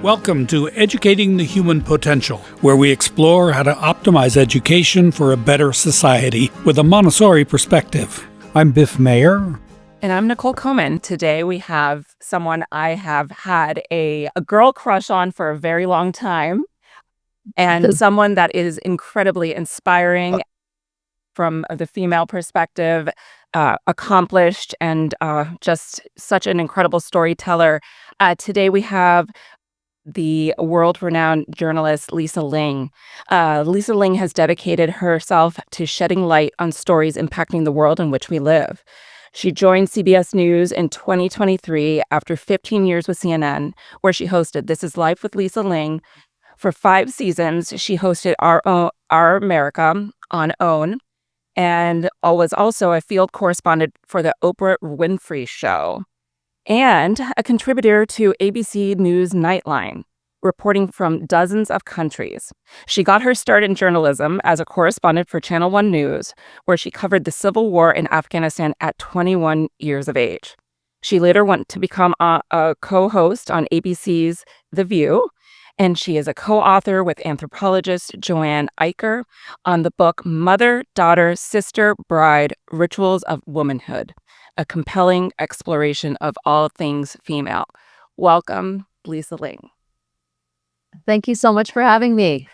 Welcome to Educating the Human Potential, where we explore how to optimize education for a better society with a Montessori perspective. I'm Biff Mayer. And I'm Nicole Coman. Today we have someone I have had a girl crush on for a very long time, and someone that is incredibly inspiring from the female perspective, accomplished, and just such an incredible storyteller. Today we have the world-renowned journalist Lisa Ling. Lisa Ling has dedicated herself to shedding light on stories impacting the world in which we live. She joined CBS News in 2023 after 15 years with CNN, where she hosted This Is Life with Lisa Ling. For 5 seasons, she hosted Our America on OWN, and was also a field correspondent for the Oprah Winfrey Show, and a contributor to ABC News Nightline, reporting from dozens of countries. She got her start in journalism as a correspondent for Channel One News, where she covered the civil war in Afghanistan at 21 years of age. She later went to become a co-host on ABC's The View, and she is a co-author with anthropologist Joanne Eicher on the book Mother, Daughter, Sister, Bride, Rituals of Womanhood, a compelling exploration of all things female. Welcome, Lisa Ling. Thank you so much for having me.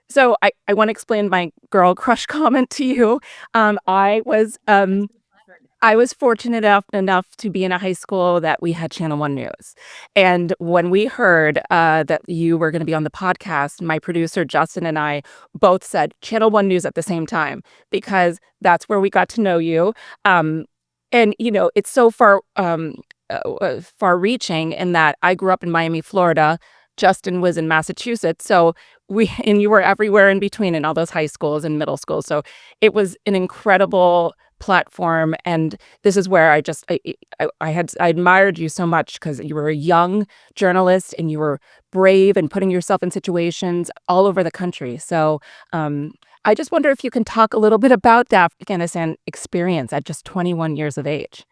So I want to explain my girl crush comment to you. I was fortunate enough to be in a high school that we had Channel One News. And when we heard that you were going to be on the podcast, my producer, Justin, and I both said Channel One News at the same time, because that's where we got to know you. And, you know, it's so far-reaching in that I grew up in Miami, Florida. Justin was in Massachusetts. So and you were everywhere in between in all those high schools and middle schools. So it was an incredible platform, and this is where I admired you so much, because you were a young journalist and you were brave and putting yourself in situations all over the country. So I just wonder if you can talk a little bit about the Afghanistan experience at just 21 years of age.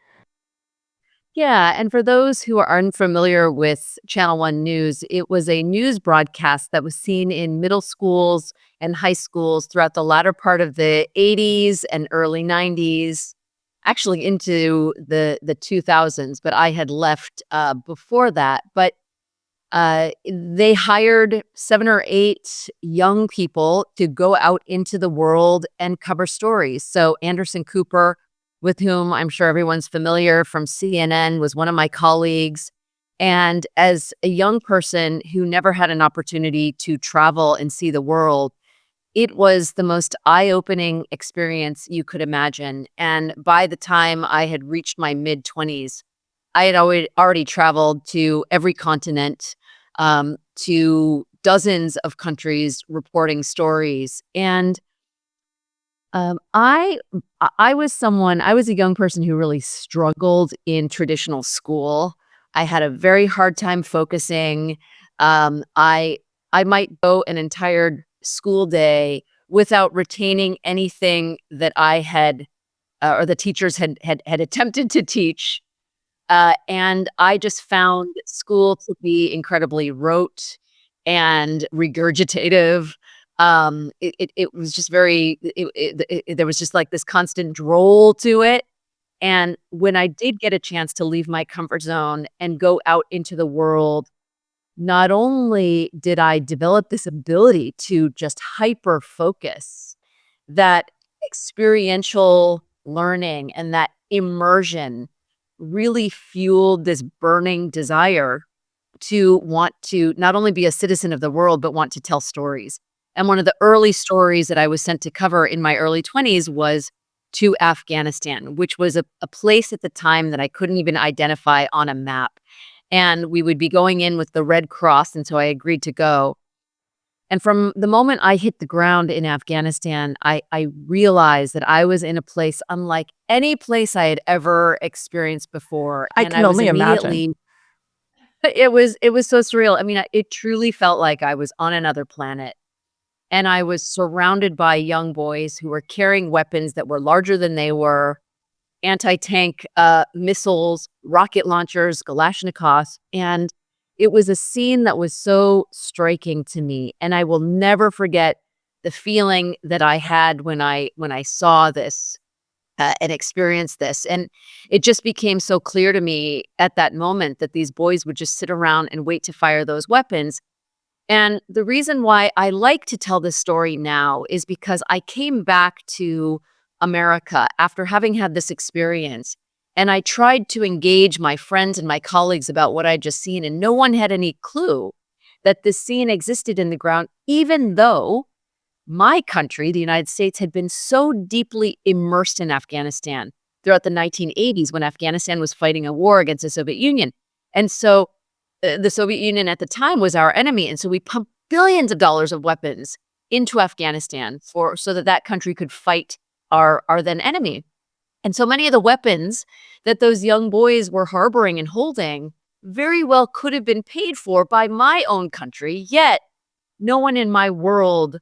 Yeah, and for those who are unfamiliar with Channel One News, it was a news broadcast that was seen in middle schools and high schools throughout the latter part of the 80s and early 90s, actually into the 2000s, but I had left before that. But they hired 7 or 8 young people to go out into the world and cover stories. So Anderson Cooper, with whom I'm sure everyone's familiar from CNN, was one of my colleagues. And as a young person who never had an opportunity to travel and see the world, it was the most eye-opening experience you could imagine. And by the time I had reached my mid-20s, I had already traveled to every continent, to dozens of countries reporting stories. And I was a young person who really struggled in traditional school. I had a very hard time focusing. I might go an entire school day without retaining anything that I had or the teachers had attempted to teach. And I just found school to be incredibly rote and regurgitative. It was just there was just like this constant droll to it. And when I did get a chance to leave my comfort zone and go out into the world, not only did I develop this ability to just hyper focus, that experiential learning and that immersion really fueled this burning desire to want to not only be a citizen of the world, but want to tell stories. And one of the early stories that I was sent to cover in my early 20s was to Afghanistan, which was a place at the time that I couldn't even identify on a map. And we would be going in with the Red Cross, and so I agreed to go. And from the moment I hit the ground in Afghanistan, I realized that I was in a place unlike any place I had ever experienced before. I can only imagine. It was so surreal. I mean, it truly felt like I was on another planet. And I was surrounded by young boys who were carrying weapons that were larger than they were, anti-tank missiles, rocket launchers, Kalashnikovs. And it was a scene that was so striking to me, and I will never forget the feeling that I had when I saw this and experienced this. And it just became so clear to me at that moment that these boys would just sit around and wait to fire those weapons. And the reason why I like to tell this story now is because I came back to America after having had this experience. And I tried to engage my friends and my colleagues about what I'd just seen. And no one had any clue that this scene existed in the ground, even though my country, the United States, had been so deeply immersed in Afghanistan throughout the 1980s when Afghanistan was fighting a war against the Soviet Union. And so the Soviet Union at the time was our enemy. And so we pumped billions of dollars of weapons into Afghanistan so that that country could fight our then enemy. And so many of the weapons that those young boys were harboring and holding very well could have been paid for by my own country, yet no one in my world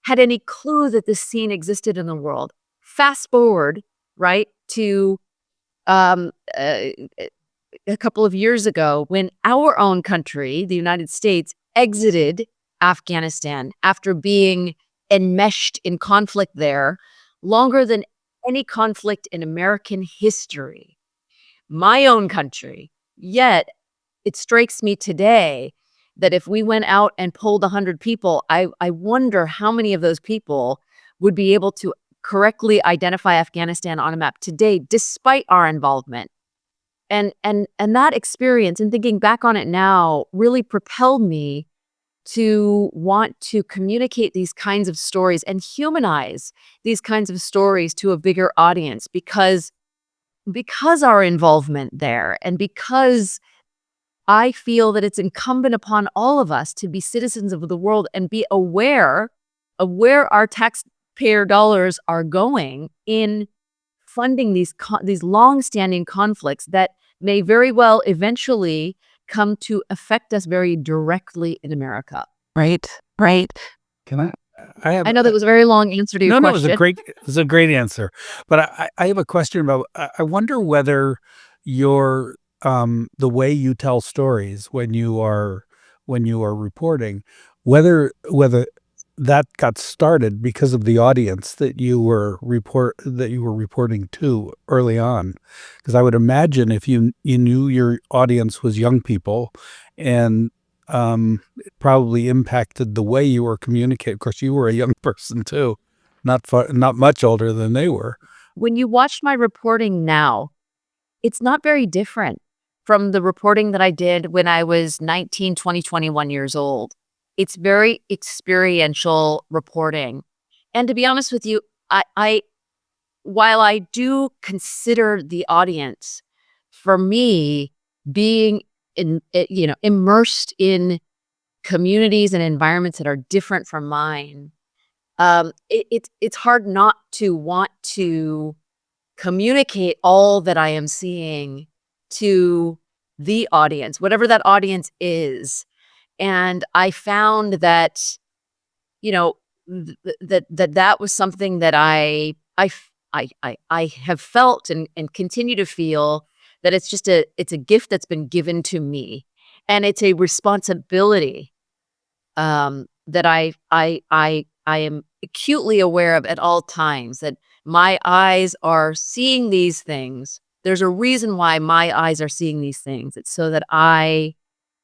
had any clue that this scene existed in the world. Fast forward, right, to a couple of years ago when our own country, the United States, exited Afghanistan after being enmeshed in conflict there longer than any conflict in American history. My own country. Yet, it strikes me today that if we went out and polled 100 people, I wonder how many of those people would be able to correctly identify Afghanistan on a map today, despite our involvement. And that experience, and thinking back on it now, really propelled me to want to communicate these kinds of stories and humanize these kinds of stories to a bigger audience because our involvement there, and because I feel that it's incumbent upon all of us to be citizens of the world and be aware of where our taxpayer dollars are going in funding these long-standing conflicts that may very well eventually come to affect us very directly in America. Right, right. Can I know that was a very long answer to your no, question. it was a great answer. But I have a question about, I wonder whether your the way you tell stories when you are reporting, whether that got started because of the audience that you were reporting to early on. Because I would imagine if you knew your audience was young people, and it probably impacted the way you were communicating. Of course, you were a young person too, not much older than they were. When you watch my reporting now, it's not very different from the reporting that I did when I was 19, 20, 21 years old. It's very experiential reporting. And to be honest with you, while I do consider the audience, for me, being immersed in communities and environments that are different from mine, it's hard not to want to communicate all that I am seeing to the audience, whatever that audience is. And I found that, that was something that I have felt and continue to feel, that it's a gift that's been given to me, and it's a responsibility that I am acutely aware of at all times, that my eyes are seeing these things. There's a reason why my eyes are seeing these things. It's so that I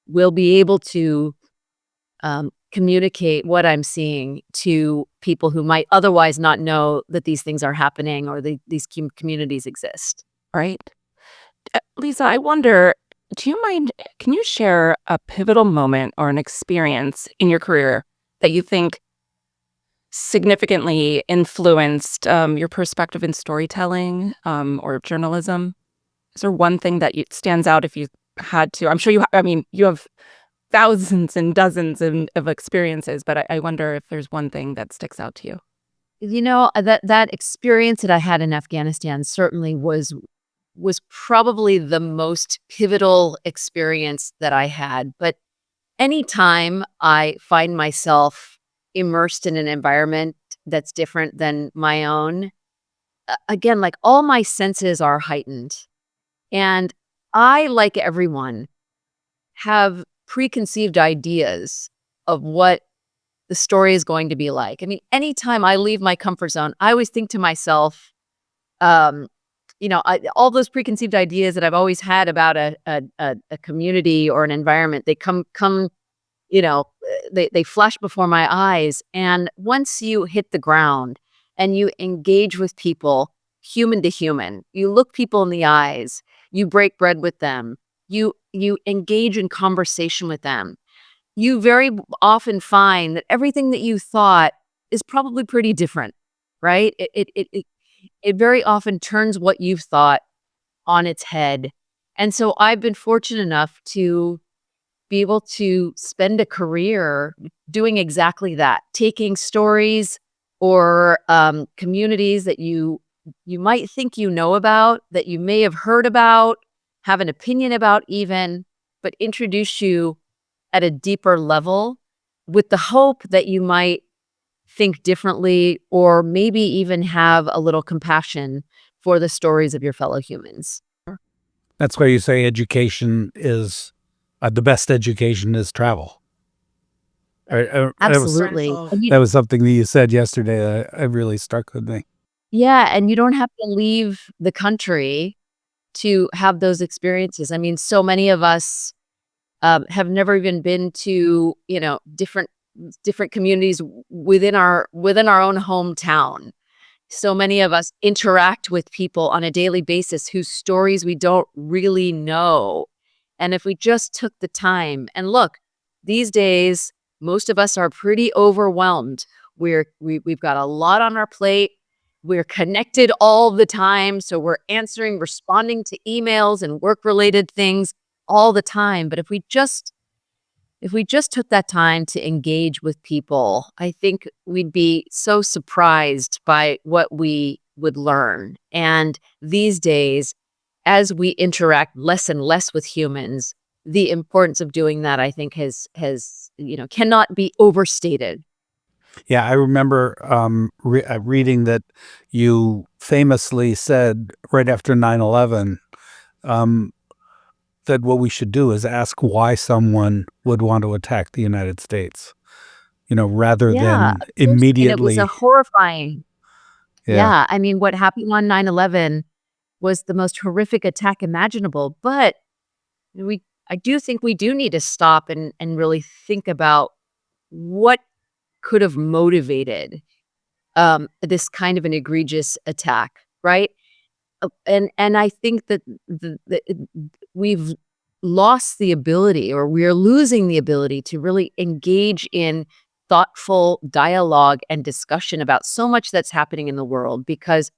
will be able to communicate what I'm seeing to people who might otherwise not know that these things are happening or these communities exist. Right. Lisa, I wonder, can you share a pivotal moment or an experience in your career that you think significantly influenced your perspective in storytelling or journalism? Is there one thing that stands out if you had to? I'm sure you have thousands and dozens of experiences, but I wonder if there's one thing that sticks out to you. That experience that I had in Afghanistan certainly was probably the most pivotal experience that I had. But anytime I find myself immersed in an environment that's different than my own, again, like, all my senses are heightened. And I, like everyone, have preconceived ideas of what the story is going to be like. I mean, anytime I leave my comfort zone, I always think to myself, um, all those preconceived ideas that I've always had about a community or an environment, they come, they flash before my eyes. And once you hit the ground and you engage with people, human to human, you look people in the eyes, you break bread with them, you engage in conversation with them, you very often find that everything that you thought is probably pretty different, right? It very often turns what you've thought on its head. And so I've been fortunate enough to be able to spend a career doing exactly that, taking stories or communities that you might think you know about, that you may have heard about, have an opinion about even, but introduce you at a deeper level with the hope that you might think differently or maybe even have a little compassion for the stories of your fellow humans. That's why you say education is the best education is travel. That was Absolutely. And that was something that you said yesterday that really stuck with me. yeah, and you don't have to leave the country to have those experiences. I mean, so many of us have never even been to, different communities within our own hometown. So many of us interact with people on a daily basis whose stories we don't really know. And if we just took the time and look, these days, most of us are pretty overwhelmed. We've got a lot on our plate. We're connected all the time. So we're answering, responding to emails and work related things all the time. But if we just took that time to engage with people, I think we'd be so surprised by what we would learn. And these days, as we interact less and less with humans, the importance of doing that, I think, has cannot be overstated. Yeah, I remember reading that you famously said right after 9/11 um, that what we should do is ask why someone would want to attack the United States, rather Yeah, than of course. And it was a immediately. horrifying. Yeah. Yeah, I mean, what happened on 9/11 was the most horrific attack imaginable. But we I do think we do need to stop and really think about what could have motivated this kind of an egregious attack, right? And I think that we've lost the ability, or we're losing the ability to really engage in thoughtful dialogue and discussion about so much that's happening in the world because,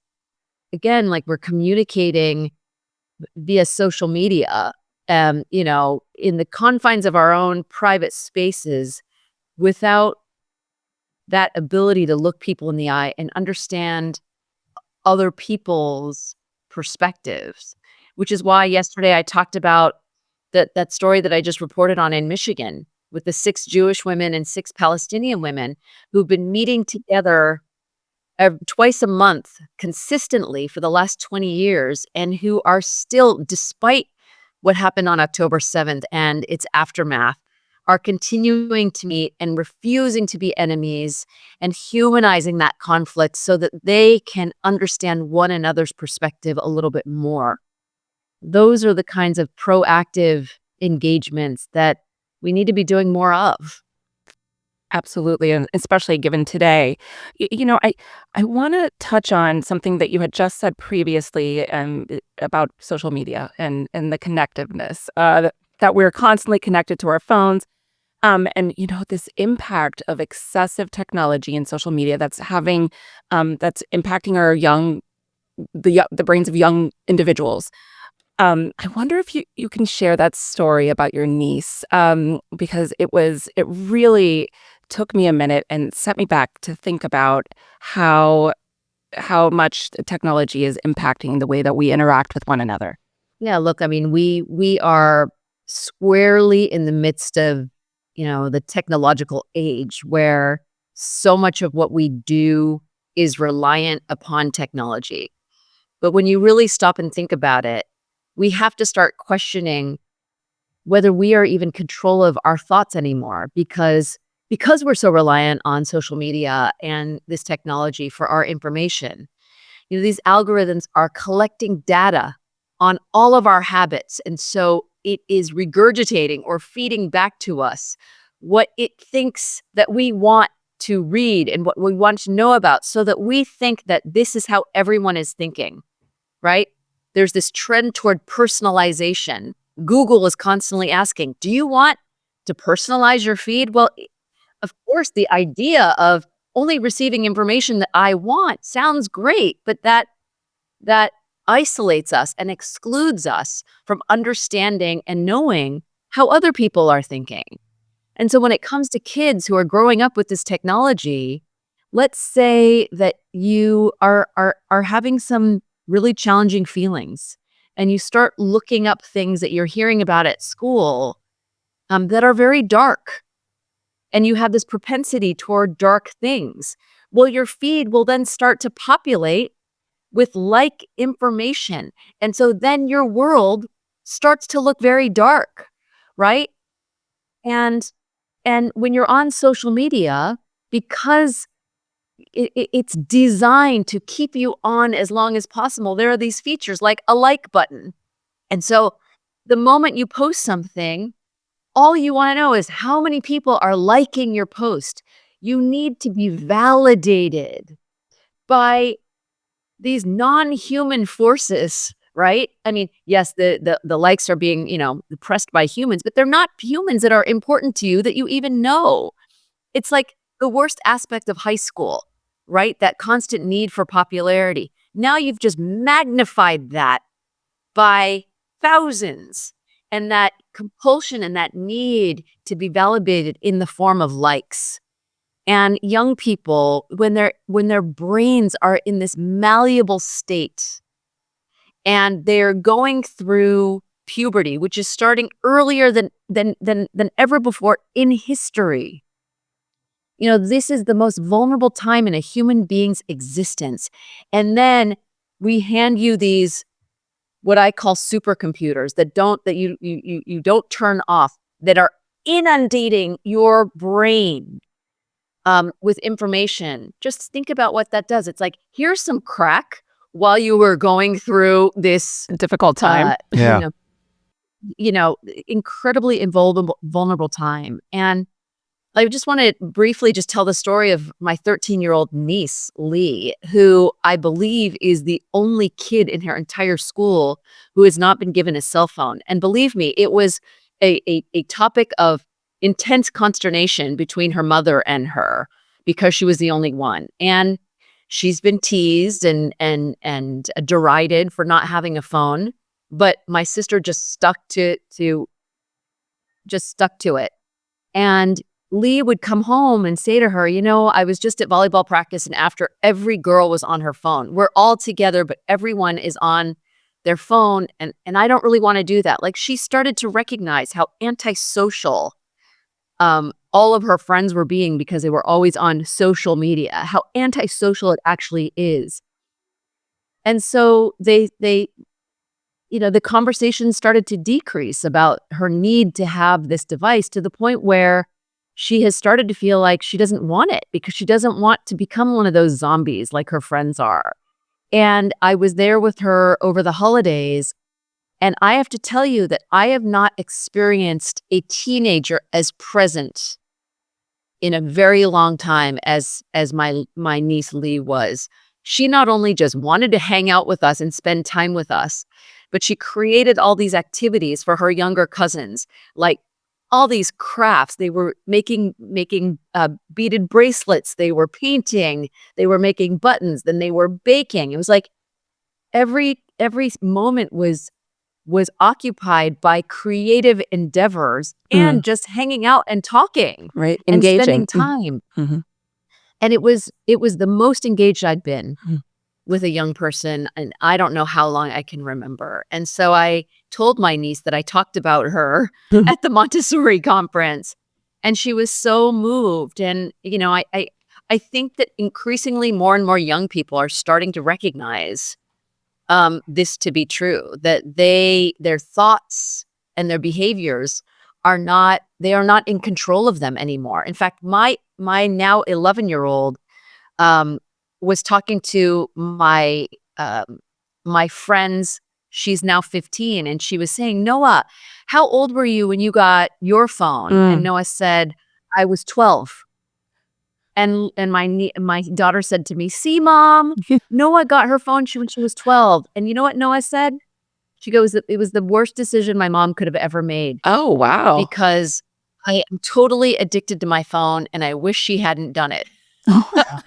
again, like, we're communicating via social media, in the confines of our own private spaces without that ability to look people in the eye and understand other people's perspectives, which is why yesterday I talked about that story that I just reported on in Michigan with the 6 Jewish women and 6 Palestinian women who've been meeting together twice a month consistently for the last 20 years and who are still, despite what happened on October 7th and its aftermath, are continuing to meet and refusing to be enemies and humanizing that conflict so that they can understand one another's perspective a little bit more. Those are the kinds of proactive engagements that we need to be doing more of. Absolutely, and especially given today. I wanna touch on something that you had just said previously, about social media and the connectiveness, that we're constantly connected to our phones, and, this impact of excessive technology and social media that's impacting the brains of young individuals. I wonder if you can share that story about your niece, because it really took me a minute and set me back to think about how much the technology is impacting the way that we interact with one another. Yeah, look, I mean, we are squarely in the midst of, the technological age where so much of what we do is reliant upon technology. But when you really stop and think about it, we have to start questioning whether we are even control of our thoughts anymore because we're so reliant on social media and this technology for our information. These algorithms are collecting data on all of our habits. And so it is regurgitating or feeding back to us what it thinks that we want to read and what we want to know about, so that we think that this is how everyone is thinking, right? There's this trend toward personalization. Google is constantly asking, do you want to personalize your feed? Well, of course, the idea of only receiving information that I want sounds great, but that isolates us and excludes us from understanding and knowing how other people are thinking. And so when it comes to kids who are growing up with this technology, let's say that you are having some really challenging feelings and you start looking up things that you're hearing about at school that are very dark, and you have this propensity toward dark things. Well, your feed will then start to populate with like information. And so then your world starts to look very dark, right? And when you're on social media, because it's designed to keep you on as long as possible, there are these features like a like button. And so the moment you post something, all you want to know is how many people are liking your post. You need to be validated by these non-human forces, right? I mean, yes, the likes are being, pressed by humans, but they're not humans that are important to you that you even know. It's like the worst aspect of high school, right? That constant need for popularity. Now you've just magnified that by thousands, and that compulsion and that need to be validated in the form of likes. And young people, when their brains are in this malleable state and they're going through puberty, which is starting earlier than ever before in history. This is the most vulnerable time in a human being's existence. And then we hand you these, what I call supercomputers that you don't turn off, that are inundating your brain with information. Just think about what that does. It's like, here's some crack while you were going through this Difficult time. Yeah. Incredibly vulnerable time. And I just want to briefly just tell the story of my 13-year-old niece, Lee, who I believe is the only kid in her entire school who has not been given a cell phone. And believe me, it was a topic of intense consternation between her mother and her, because she was the only one. And she's been teased and derided for not having a phone. But my sister just stuck to it. And Lee would come home and say to her, I was just at volleyball practice, and after every girl was on her phone. We're all together, but everyone is on their phone. And I don't really want to do that. Like, she started to recognize how antisocial all of her friends were being because they were always on social media, how antisocial it actually is. And so the conversation started to decrease about her need to have this device, to the point where she has started to feel like she doesn't want it because she doesn't want to become one of those zombies like her friends are. And I was there with her over the holidays, and I have to tell you that I have not experienced a teenager as present in a very long time as my niece Lee was. She not only just wanted to hang out with us and spend time with us, but she created all these activities for her younger cousins, like all these crafts. They were making beaded bracelets. They were painting. They were making buttons. Then they were baking. It was like every moment was occupied by creative endeavors and just hanging out and talking, right? and Engaging. spending time. Mm-hmm. And it was the most engaged I'd been with a young person, and I don't know how long I can remember. And so I told my niece that I talked about her at the Montessori conference, and she was so moved. And I think that increasingly more and more young people are starting to recognize this to be true, that their thoughts and their behaviors are not in control of them anymore. In fact, my now 11-year-old was talking to my friends. She's now 15, and she was saying, "Noah, how old were you when you got your phone?" And Noah said, "I was 12." And my daughter said to me, "See, Mom, Noah got her phone when she was 12." And you know what Noah said? She goes, "It was the worst decision my mom could have ever made Oh, wow. because I am totally addicted to my phone, and I wish she hadn't done it." Yeah.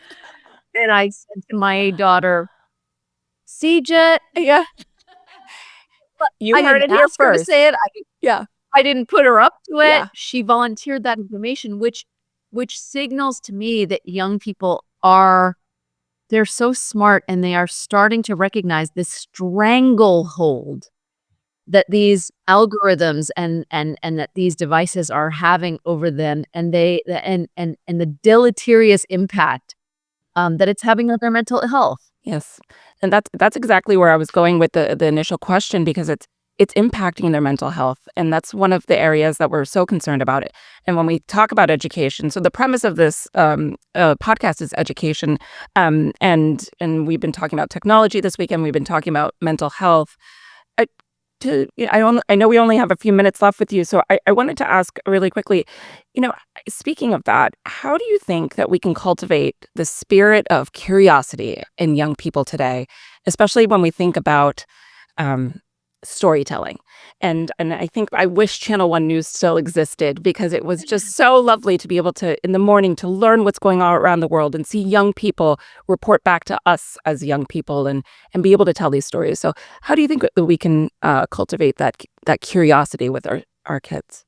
And I said to my daughter, "See, Jet, Yeah. You I heard didn't it here ask her to first. say it. Yeah. I didn't put her up to it. Yeah. She volunteered that information, which signals to me that young people they're so smart, and they are starting to recognize this stranglehold that these algorithms and that these devices are having over them, and the deleterious impact that it's having on their mental health. Yes. And that's exactly where I was going with the initial question, because it's impacting their mental health. And that's one of the areas that we're so concerned about it. And when we talk about education, so the premise of this podcast is education. And we've been talking about technology this weekend. We've been talking about mental health. I, I know we only have a few minutes left with you, so I wanted to ask really quickly, speaking of that, how do you think that we can cultivate the spirit of curiosity in young people today, especially when we think about um, storytelling? And I think I wish Channel One News still existed, because it was just so lovely to be able to, in the morning, to learn what's going on around the world and see young people report back to us as young people, and be able to tell these stories. So how do you think that we can cultivate that curiosity with our kids?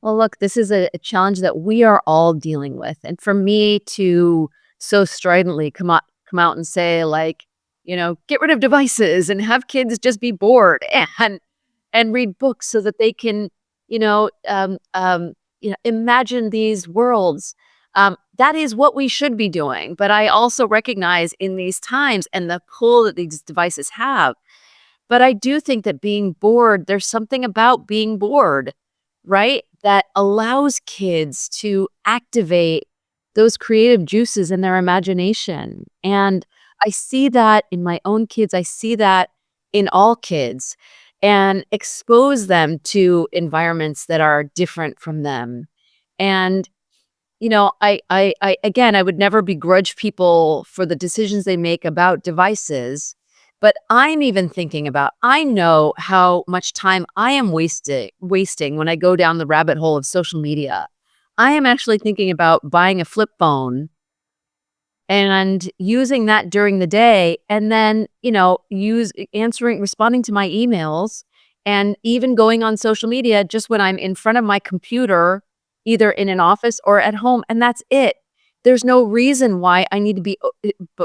Well, look, this is a challenge that we are all dealing with. And for me to so stridently come out and say, like, get rid of devices and have kids just be bored and read books so that they can, imagine these worlds. That is what we should be doing. But I also recognize in these times and the pull that these devices have. But I do think that being bored, there's something about being bored, right? That allows kids to activate those creative juices in their imagination. And I see that in my own kids. I see that in all kids, and expose them to environments that are different from them. And again, I would never begrudge people for the decisions they make about devices, but I'm even thinking about, I know how much time I am wasting when I go down the rabbit hole of social media. I am actually thinking about buying a flip phone and using that during the day, and then, responding to my emails, and even going on social media just when I'm in front of my computer, either in an office or at home, and that's it. There's no reason why I need to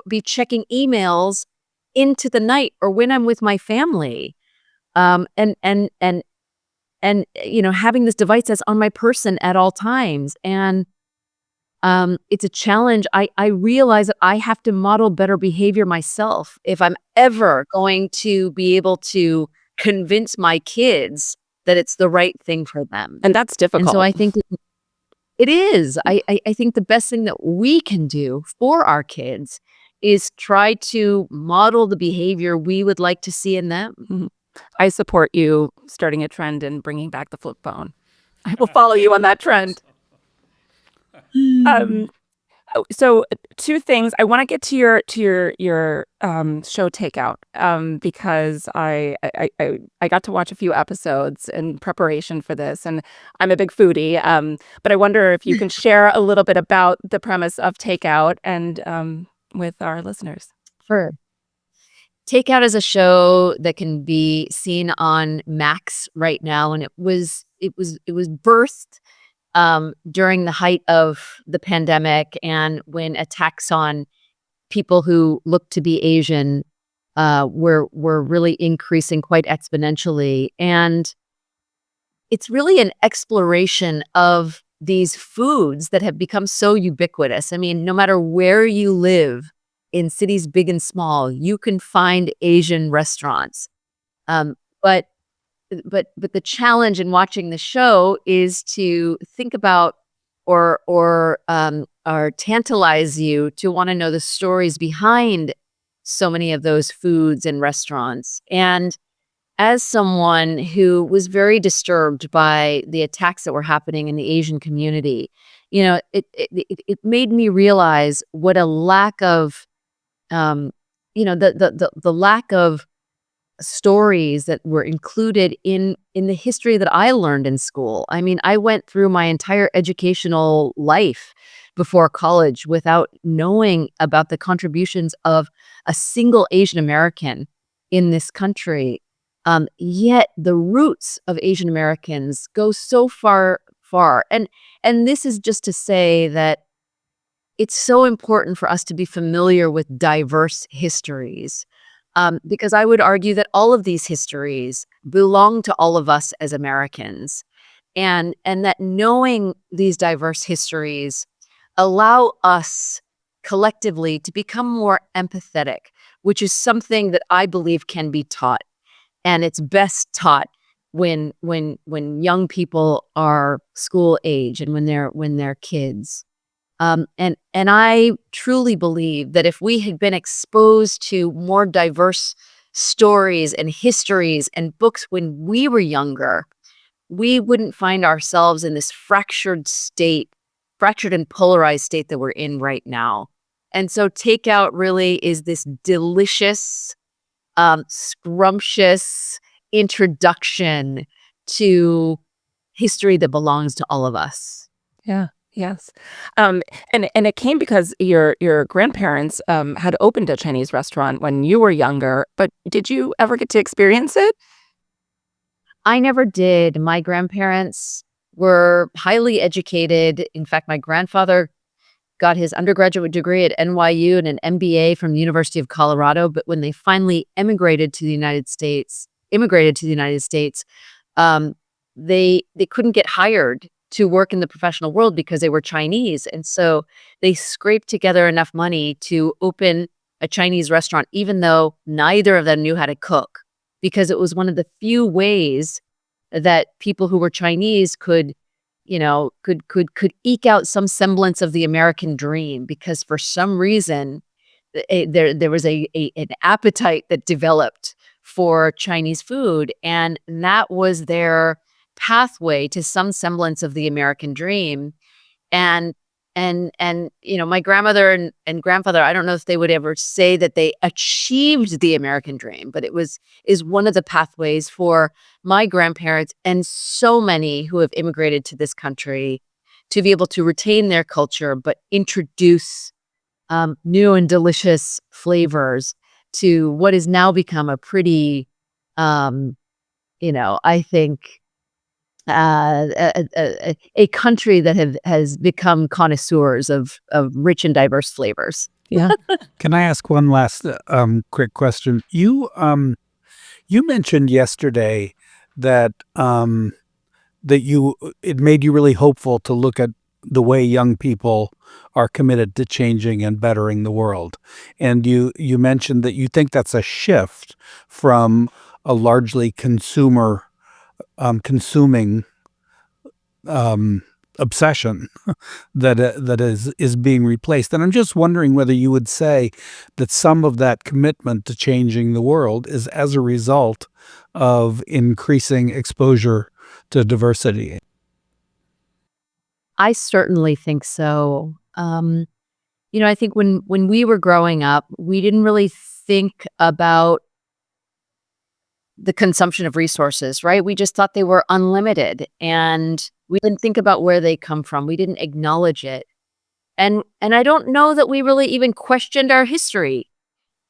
be checking emails into the night or when I'm with my family. And having this device that's on my person at all times. And it's a challenge. I realize that I have to model better behavior myself if I'm ever going to be able to convince my kids that it's the right thing for them. And that's difficult. And so I think that it is. I think the best thing that we can do for our kids is try to model the behavior we would like to see in them. Mhm. I support you starting a trend and bringing back the flip phone. I will follow you on that trend. So two things. I want to get to your show Takeout, because I got to watch a few episodes in preparation for this, and I'm a big foodie. But I wonder if you can share a little bit about the premise of Takeout and with our listeners. Sure. Takeout is a show that can be seen on Max right now, and it was birthed during the height of the pandemic, and when attacks on people who look to be Asian were really increasing quite exponentially. And it's really an exploration of these foods that have become so ubiquitous. I mean, no matter where you live in cities big and small, you can find Asian restaurants. But but the challenge in watching the show is to think about or tantalize you to want to know the stories behind so many of those foods and restaurants. And as someone who was very disturbed by the attacks that were happening in the Asian community, it made me realize what a lack of the lack of stories that were included in the history that I learned in school. I mean, I went through my entire educational life before college without knowing about the contributions of a single Asian American in this country. Yet the roots of Asian Americans go so far, far. And this is just to say that it's so important for us to be familiar with diverse histories, because I would argue that all of these histories belong to all of us as Americans, and that knowing these diverse histories allow us collectively to become more empathetic, which is something that I believe can be taught, and it's best taught when young people are school age and when they're kids. And I truly believe that if we had been exposed to more diverse stories and histories and books when we were younger, we wouldn't find ourselves in this fractured and polarized state that we're in right now. And so takeout really is this delicious, scrumptious introduction to history that belongs to all of us. Yeah. Yes. And it came because your grandparents had opened a Chinese restaurant when you were younger, but did you ever get to experience it? I never did. My grandparents were highly educated. In fact, my grandfather got his undergraduate degree at NYU and an MBA from the University of Colorado. But when they finally immigrated to the United States, they couldn't get hired to work in the professional world because they were Chinese. And so they scraped together enough money to open a Chinese restaurant, even though neither of them knew how to cook, because it was one of the few ways that people who were Chinese could eke out some semblance of the American dream, because for some reason there was an appetite that developed for Chinese food, and that was their pathway to some semblance of the American dream. And my grandmother and grandfather, I don't know if they would ever say that they achieved the American dream, but is one of the pathways for my grandparents and so many who have immigrated to this country to be able to retain their culture, but introduce new and delicious flavors to what has now become a pretty, I think, a country that has become connoisseurs of rich and diverse flavors. Yeah. Can I ask one last quick question? You mentioned yesterday that it made you really hopeful to look at the way young people are committed to changing and bettering the world. And you mentioned that you think that's a shift from a largely consuming obsession that is being replaced. And I'm just wondering whether you would say that some of that commitment to changing the world is as a result of increasing exposure to diversity. I certainly think so. I think when we were growing up, we didn't really think about the consumption of resources, right? We just thought they were unlimited, and we didn't think about where they come from. We didn't acknowledge it. And I don't know that we really even questioned our history,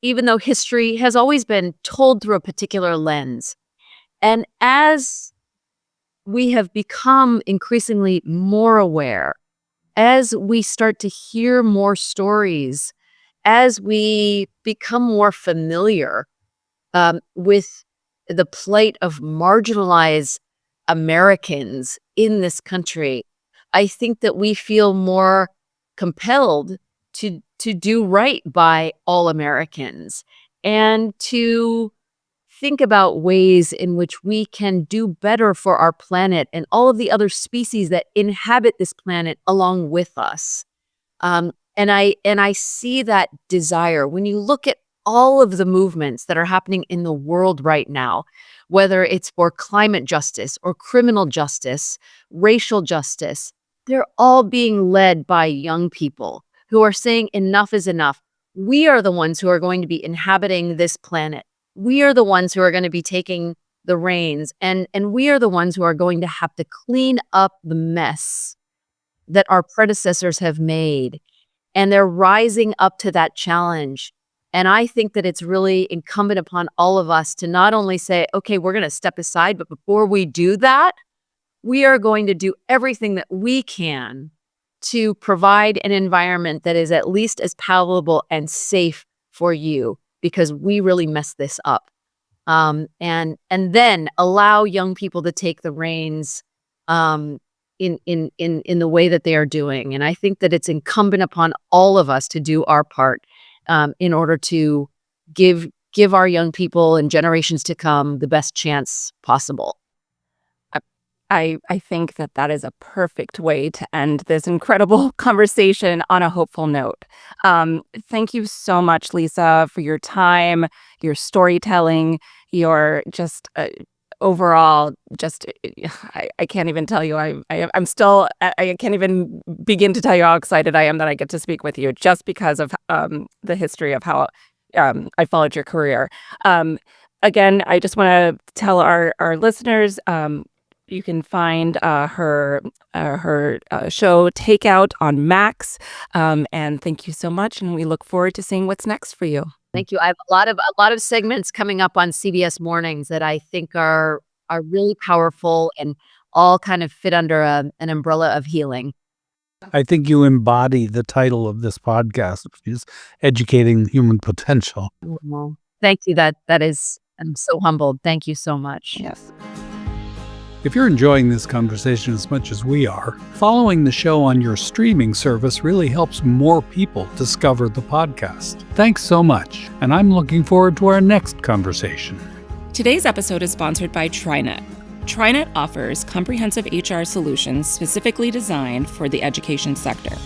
even though history has always been told through a particular lens. And as we have become increasingly more aware, as we start to hear more stories, as we become more familiar with the plight of marginalized Americans in this country, I think that we feel more compelled to do right by all Americans and to think about ways in which we can do better for our planet and all of the other species that inhabit this planet along with us. And I see that desire when you look at all of the movements that are happening in the world right now, whether it's for climate justice or criminal justice, racial justice, they're all being led by young people who are saying enough is enough. We are the ones who are going to be inhabiting this planet. We are the ones who are going to be taking the reins, and we are the ones who are going to have to clean up the mess that our predecessors have made. And they're rising up to that challenge. And I think that it's really incumbent upon all of us to not only say, okay, we're going to step aside, but before we do that, we are going to do everything that we can to provide an environment that is at least as palatable and safe for you, because we really messed this up. And then allow young people to take the reins in the way that they are doing. And I think that it's incumbent upon all of us to do our part in order to give our young people and generations to come the best chance possible. I think that is a perfect way to end this incredible conversation on a hopeful note. Thank you so much, Lisa, for your time, your storytelling, your just overall, just I can't even tell you. I'm still I can't even begin to tell you how excited I am that I get to speak with you, just because of the history of how I followed your career. Again, I just want to tell our listeners. You can find her show Takeout on Max. And thank you so much. And we look forward to seeing what's next for you. Thank you. I have a lot of segments coming up on CBS Mornings that I think are really powerful and all kind of fit under an umbrella of healing. I think you embody the title of this podcast, which is Educating Human Potential. Well, thank you. That is, I'm so humbled. Thank you so much. Yes. If you're enjoying this conversation as much as we are, following the show on your streaming service really helps more people discover the podcast. Thanks so much, and I'm looking forward to our next conversation. Today's episode is sponsored by TriNet. TriNet offers comprehensive HR solutions specifically designed for the education sector.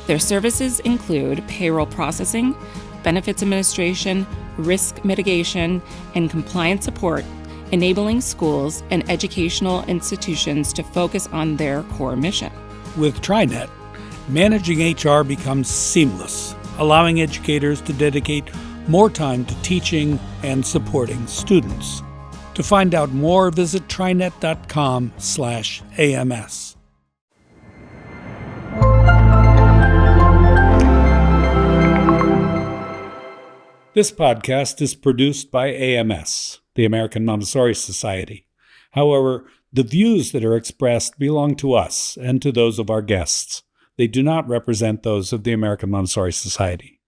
Their services include payroll processing, benefits administration, risk mitigation, and compliance support, enabling schools and educational institutions to focus on their core mission. With TriNet, managing HR becomes seamless, allowing educators to dedicate more time to teaching and supporting students. To find out more, visit trinet.com/AMS. This podcast is produced by AMS, the American Montessori Society. However, the views that are expressed belong to us and to those of our guests. They do not represent those of the American Montessori Society.